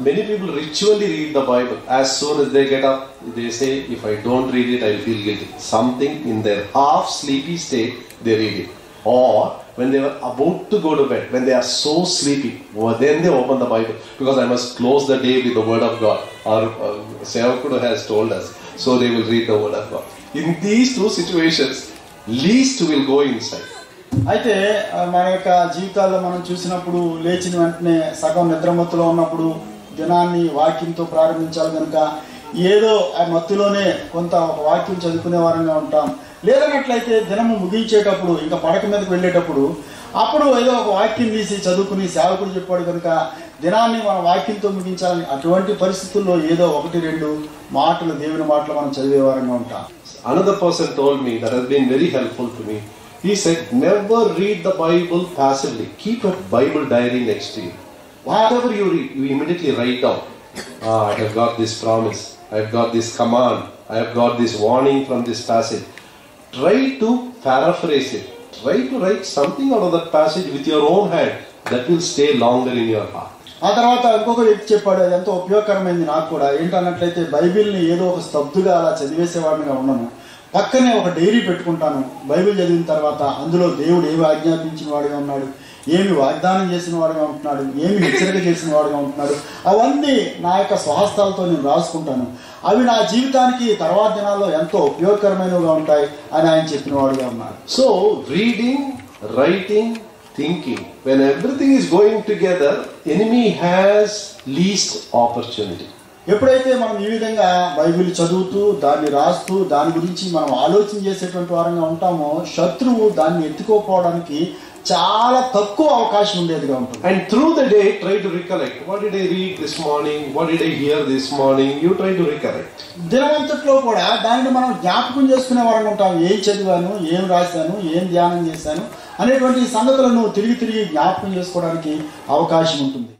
many people ritually read the Bible. As soon as they get up, they say, if I don't read it, I will feel guilty. Something in their half sleepy state, they read it. Or when they were about to go to bed, when they are so sleepy, then they open the Bible, because I must close the day with the Word of God. Our Sevakudu has told us. So they will read the Word of God. In these two situations, least will go inside. అయితే మన యొక్క జీవితాల్లో మనం చూసినప్పుడు లేచిన వెంటనే సగం నిద్రమత్తులో ఉన్నప్పుడు దినాన్ని వాక్యంతో ప్రారంభించాలి కనుక ఏదో ఆ మత్తులోనే కొంత ఒక వాక్యం చదువుకునే వారంగా ఉంటాం. లేదన్నట్లయితే దినము ముగించేటప్పుడు ఇంకా పడక మీదకి వెళ్ళేటప్పుడు అప్పుడు ఏదో ఒక వాక్యం తీసి చదువుకుని సేవకుడు చెప్పాడు కనుక దినాన్ని మన వాక్యంతో ముగించాలని అటువంటి పరిస్థితుల్లో ఏదో ఒకటి రెండు మాటలు దేవుని మాటలు మనం చదివే వారంగా ఉంటాం. Another person told me that has been very helpful to me. He said, never read the Bible passively. Keep a Bible diary next to you. Whatever you read, you immediately write down. I have got this promise. I have got this command. I have got this warning from this passage. Try to paraphrase it. Try to write something out of that passage with your own hand. That will stay longer in your heart. ఆ తర్వాత ఇంకొక వ్యక్తి చెప్పాడు, అది ఎంతో ఉపయోగకరమైంది నాకు కూడా. ఏంటన్నట్లయితే బైబిల్ని ఏదో ఒక స్తబ్దుగా అలా చదివేసేవాడిగా ఉండను. పక్కనే ఒక డైరీ పెట్టుకుంటాను. బైబిల్ చదివిన తర్వాత అందులో దేవుడు ఏమి ఆజ్ఞాపించిన వాడుగా ఉన్నాడు, ఏమి వాగ్దానం చేసిన వాడుగా ఉంటున్నాడు, ఏమి హెచ్చరిక చేసిన వాడుగా ఉంటున్నాడు, అవన్నీ నా యొక్క స్వహస్తాలతో నేను రాసుకుంటాను. అవి నా జీవితానికి తర్వాత దినాల్లో ఎంతో ఉపయోగకరమైనవిగా ఉంటాయి అని ఆయన చెప్పిన వాడుగా ఉన్నాడు. So reading, writing, thinking, when everything is going together, enemy has least opportunity. ఎప్పుడైతే మనం ఈ విధంగా బైబిల్ చదువుతూ దాన్ని రాస్తూ దాని గురించి మనం ఆలోచన చేసేటువంటి వారంగా ఉంటామో శత్రువు దాన్ని ఎత్తుకోపోవడానికి చాలా తక్కువ అవకాశం ఉండేదిగా ఉంటుంది. And through the day try to recollect, what did I read this morning, what did I hear this morning, you try to recollect. దినమంతట్లో కూడా దానిని మనం జ్ఞాపకం చేసుకునే వారంగా ఉంటాం. ఏం చదివాను, ఏం రాశాను, ఏం ధ్యానం చేశాను అనేటువంటి సంగతులను తిరిగి జ్ఞాపకం చేసుకోవడానికి అవకాశం ఉంటుంది.